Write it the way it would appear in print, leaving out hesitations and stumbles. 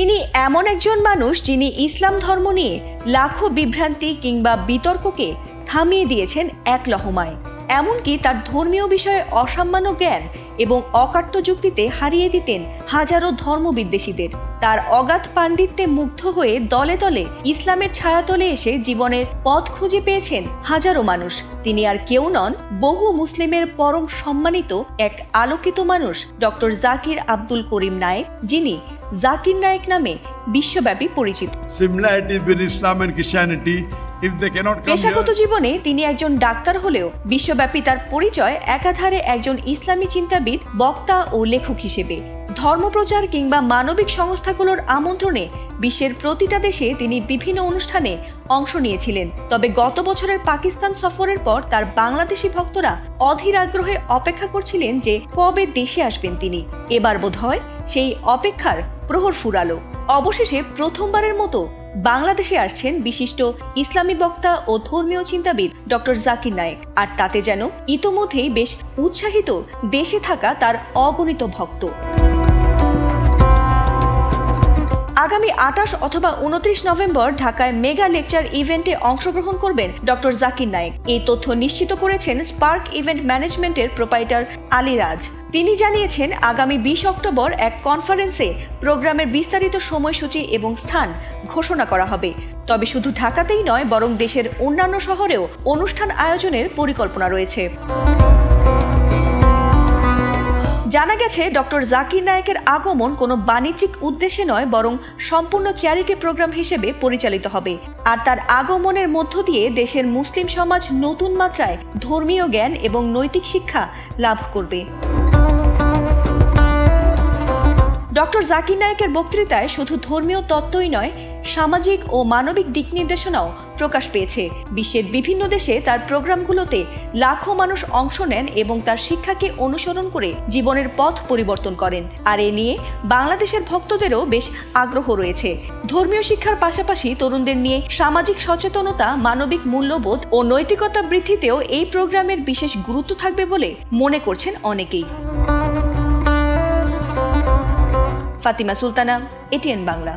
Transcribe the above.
তিনি এমন একজন মানুষ যিনি ইসলাম ধর্ম নিয়ে লাখো বিভ্রান্তি কিংবা বিতর্ককে থামিয়ে দিয়েছেন এক লহমায়। এমনকি তার ধর্মীয় বিষয়ে অসামান্য জ্ঞান এবং অকাট্য যুক্তিতে হারিয়ে দিতেন হাজারো ধর্মবিদ্বেষীদের। তার অগাধ পাণ্ডিত্যে মুগ্ধ হয়ে দলে দলে ইসলামের ছায়াতলে এসে জীবনের পথ খুঁজে পেয়েছেন হাজারো মানুষ। তিনি আর কেউ নন, বহু মুসলিমের পরম সম্মানিত এক আলোকিত মানুষ ডক্টর জাকির আব্দুল করিম নায়েক, যিনি জাকির নায়েক নামে বিশ্বব্যাপী পরিচিত। পেশাগত জীবনে তিনি একজন ডাক্তার হলেও বিশ্বব্যাপী তার পরিচয় একাধারে একজন ইসলামী চিন্তাবিদ, বক্তা ও লেখক হিসেবে। ধর্মপ্রচার কিংবা মানবিক সংস্থাগুলোর আমন্ত্রণে বিশ্বের প্রতিটা দেশে তিনি বিভিন্ন অনুষ্ঠানে অংশ নিয়েছিলেন। তবে গত বছরের পাকিস্তান সফরের পর তার বাংলাদেশি ভক্তরা অধীর আগ্রহে অপেক্ষা করছিলেন যে কবে দেশে আসবেন তিনি। এবার বোধহয় সেই অপেক্ষার প্রহর ফুরালো। অবশেষে প্রথমবারের মতো বাংলাদেশে আসছেন বিশিষ্ট ইসলামী বক্তা ও ধর্মীয় চিন্তাবিদ ডক্টর জাকির নায়েক। আর তাতে যেন ইতোমধ্যেই বেশ উৎসাহিত দেশে থাকা তার অগণিত ভক্ত। আগামী 28 অথবা 29 নভেম্বর ঢাকায় মেগা লেকচার ইভেন্টে অংশগ্রহণ করবেন ডক্টর জাকির নায়েক। এই তথ্য নিশ্চিত করেছেন স্পার্ক ইভেন্ট ম্যানেজমেন্টের প্রোপাইটার আলী রাজ। তিনি জানিয়েছেন, আগামী 20 অক্টোবর এক কনফারেন্সে প্রোগ্রামের বিস্তারিত সময়সূচি এবং স্থান ঘোষণা করা হবে। তবে শুধু ঢাকাতেই নয়, বরং দেশের অন্যান্য শহরেও অনুষ্ঠান আয়োজনের পরিকল্পনা রয়েছে। জানা গেছে, ডক্টর জাকির নায়েকের আগমন কোনো বাণিজ্যিক উদ্দেশ্যে নয়, বরং সম্পূর্ণ চ্যারিটি প্রোগ্রাম হিসেবে পরিচালিত হবে। আর তার আগমনের মধ্য দিয়ে দেশের মুসলিম সমাজ নতুন মাত্রায় ধর্মীয় জ্ঞান এবং নৈতিক শিক্ষা লাভ করবে। ডক্টর জাকির নায়েকের বক্তৃতায় শুধু ধর্মীয় তত্ত্বই নয়, সামাজিক ও মানবিক দিক নির্দেশনাও প্রকাশ পেয়েছে। বিশ্বের বিভিন্ন দেশে তার প্রোগ্রামগুলোতে লাখো মানুষ অংশ নেন এবং তার শিক্ষাকে অনুসরণ করে জীবনের পথ পরিবর্তন করেন। আর এ নিয়ে বাংলাদেশের ভক্তদেরও বেশ আগ্রহ রয়েছে। ধর্মীয় শিক্ষার পাশাপাশি তরুণদের নিয়ে সামাজিক সচেতনতা, মানবিক মূল্যবোধ ও নৈতিকতা বৃদ্ধিতেও এই প্রোগ্রামের বিশেষ গুরুত্ব থাকবে বলে মনে করছেন অনেকেই। ফাতিমা সুলতানা, এটিএন বাংলা।